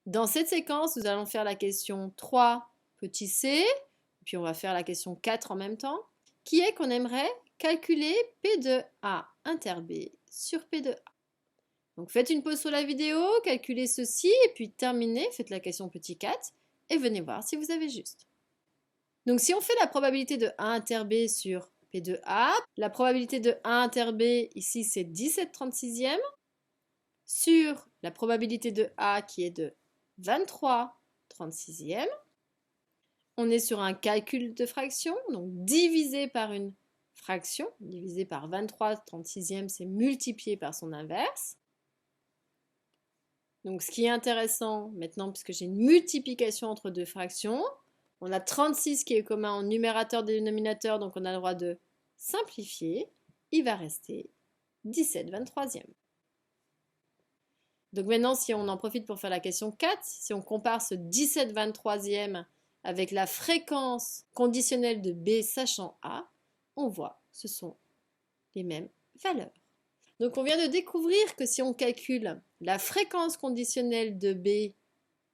Dans cette séquence, nous allons faire la question 3 petit c, puis on va faire la question 4 en même temps, qui est qu'on aimerait calculer P de A inter B sur P de A. Donc faites une pause sur la vidéo, calculez ceci, et puis terminez, faites la question petit 4, et venez voir si vous avez juste. Donc si on fait la probabilité de A inter B sur P de A, la probabilité de A inter B, ici c'est 17/36e, sur la probabilité de A qui est de 23/36e. On est sur un calcul de fraction, donc divisé par une fraction, divisé par 23/36e, c'est multiplié par son inverse. Donc ce qui est intéressant maintenant, puisque j'ai une multiplication entre deux fractions, on a 36 qui est commun en numérateur et dénominateur, donc on a le droit de simplifier. Il va rester 17/23e. Donc maintenant, si on en profite pour faire la question 4, si on compare ce 17/23e avec la fréquence conditionnelle de B sachant A, on voit que ce sont les mêmes valeurs. Donc on vient de découvrir que si on calcule la fréquence conditionnelle de B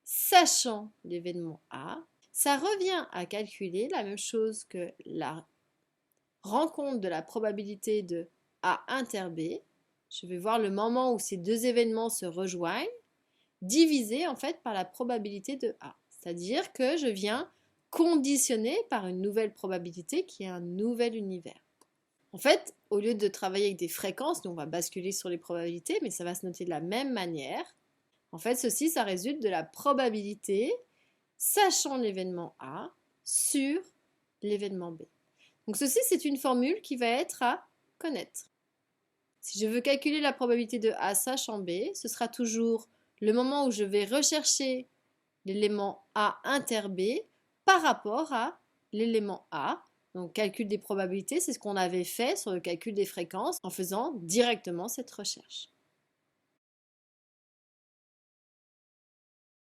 sachant l'événement A, ça revient à calculer la même chose que la rencontre de la probabilité de A inter B. Je vais voir le moment où ces deux événements se rejoignent, divisé en fait par la probabilité de A. C'est-à-dire que je viens conditionner par une nouvelle probabilité qui est un nouvel univers. En fait, au lieu de travailler avec des fréquences, nous on va basculer sur les probabilités, mais ça va se noter de la même manière. En fait, ceci, ça résulte de la probabilité sachant l'événement A sur l'événement B. Donc ceci, c'est une formule qui va être à connaître. Si je veux calculer la probabilité de A sachant B, ce sera toujours le moment où je vais rechercher l'élément A inter B par rapport à l'élément A. Donc calcul des probabilités, c'est ce qu'on avait fait sur le calcul des fréquences en faisant directement cette recherche.